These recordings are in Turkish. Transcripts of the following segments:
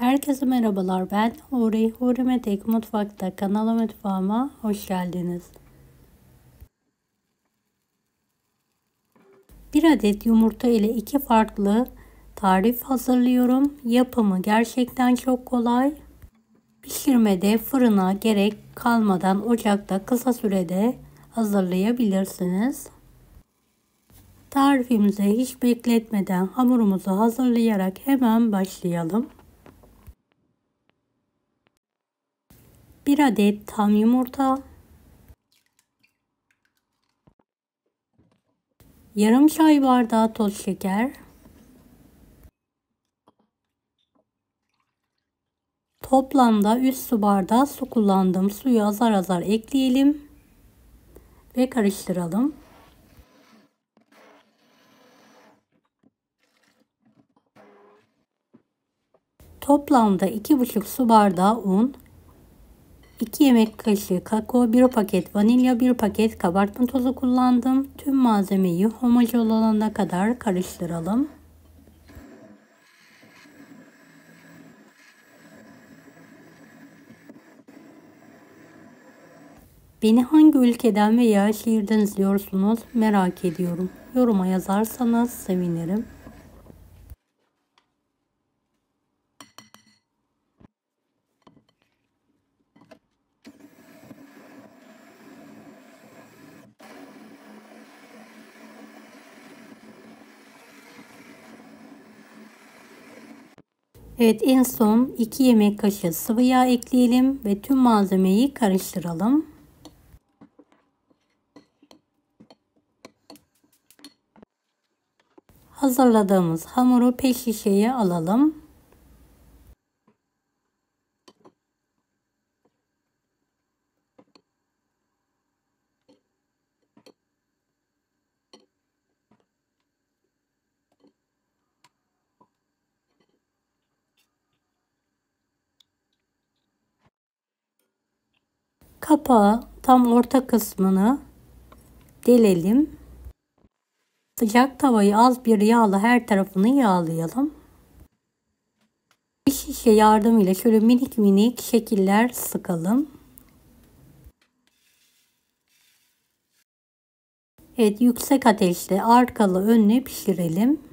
Herkese merhabalar, ben Huri Metek Mutfak'ta mutfağıma hoş geldiniz. Bir adet yumurta ile iki farklı tarif hazırlıyorum. Yapımı gerçekten çok kolay. Pişirmede fırına gerek kalmadan ocakta kısa sürede hazırlayabilirsiniz. Tarifimize hiç bekletmeden hamurumuzu hazırlayarak hemen başlayalım. 1 adet tam yumurta, yarım çay bardağı toz şeker, toplamda 3 su bardağı su kullandım. Suyu azar azar ekleyelim ve karıştıralım. Toplamda 2,5 su bardağı un, 2 yemek kaşığı kakao, 1 paket vanilya, 1 paket kabartma tozu kullandım. Tüm malzemeyi homojen olana kadar karıştıralım. Beni hangi ülkeden veya şehirden izliyorsunuz merak ediyorum. Yoruma yazarsanız sevinirim. Evet, en son 2 yemek kaşığı sıvı yağ ekleyelim ve tüm malzemeyi karıştıralım. Hazırladığımız hamuru pet şişeye alalım. Kapağı tam orta kısmını delelim. Sıcak tavayı az bir yağla her tarafını yağlayalım. Bir şişe yardımıyla şöyle minik minik şekiller sıkalım. Evet, yüksek ateşte arkalı önlü pişirelim.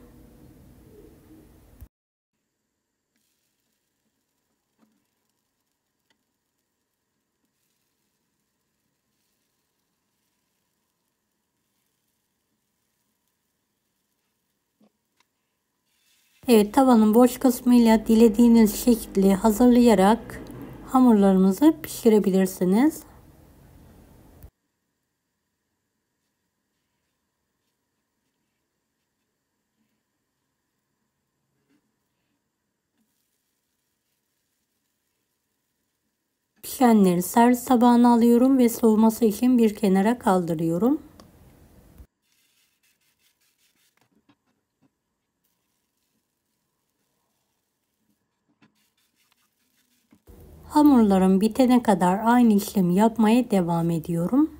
Evet, tavanın boş kısmıyla dilediğiniz şekli hazırlayarak hamurlarımızı pişirebilirsiniz. Pişenleri servis tabağına alıyorum ve soğuması için bir kenara kaldırıyorum. Hamurlarım bitene kadar aynı işlemi yapmaya devam ediyorum.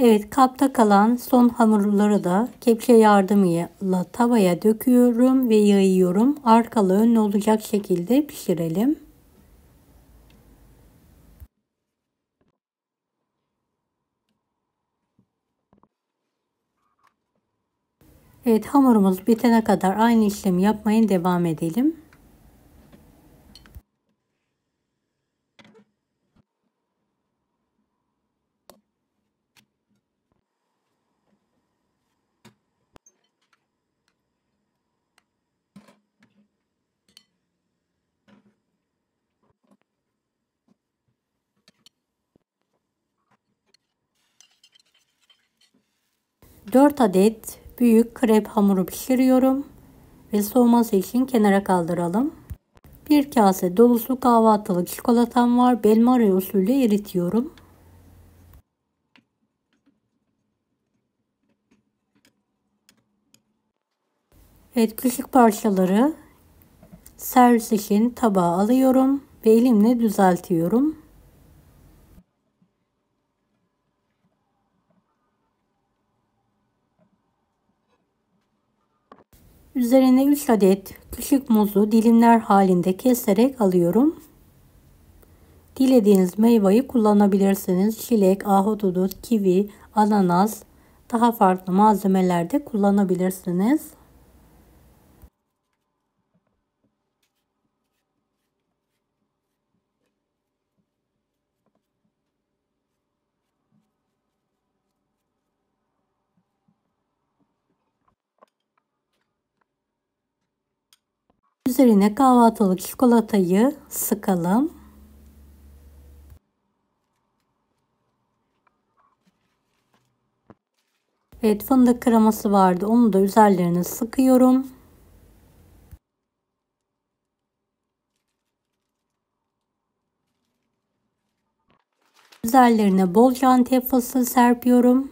Evet, kapta kalan son hamurları da kepçe yardımıyla tavaya döküyorum ve yayıyorum. Arkalı önlü olacak şekilde pişirelim. Evet, hamurumuz bitene kadar aynı işlemi yapmaya devam edelim. Dört adet büyük krep hamuru pişiriyorum ve soğuması için kenara kaldıralım. Bir kase dolusu kahvaltılık çikolatam var. Benmari usulü eritiyorum. Evet, küçük parçaları servis için tabağa alıyorum ve elimle düzeltiyorum. Üzerine 3 adet küçük muzu dilimler halinde keserek alıyorum. Dilediğiniz meyveyi kullanabilirsiniz. Çilek, ahududu, kivi, ananas, daha farklı malzemeler de kullanabilirsiniz. Üzerine kahvaltılık çikolatayı sıkalım. Evet, fındık kreması vardı. Onu da üzerlerine sıkıyorum. Üzerlerine bolca Antep fıstığı serpiyorum.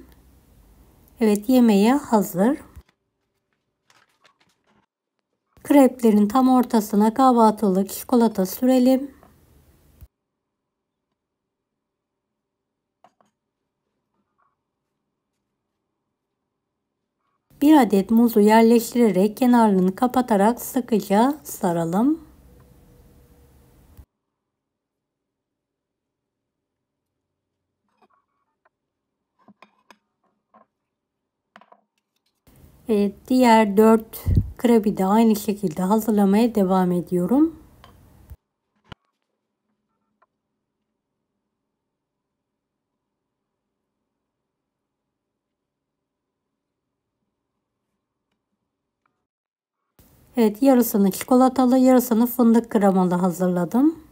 Evet, yemeğe hazır. Kreplerin tam ortasına kahvaltılık çikolata sürelim. Bir adet muzu yerleştirerek kenarlarını kapatarak sıkıca saralım. Diğer 4 krebi de aynı şekilde hazırlamaya devam ediyorum. Evet, yarısını çikolatalı, yarısını fındık kremalı hazırladım.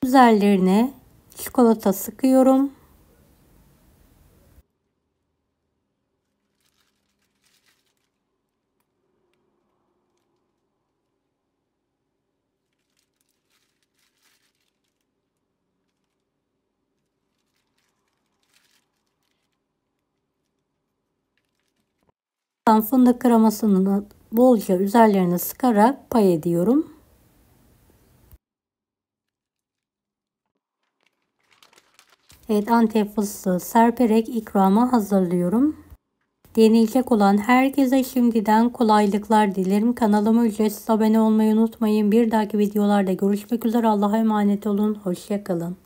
Üzerlerine çikolata sıkıyorum. Fındık kremasını bolca üzerlerine sıkarak pay ediyorum. Evet, Antep fıstığı serperek ikramı hazırlıyorum. Deneyecek olan herkese şimdiden kolaylıklar dilerim. Kanalıma ücretsiz abone olmayı unutmayın. Bir dahaki videolarda görüşmek üzere. Allah'a emanet olun. Hoşça kalın.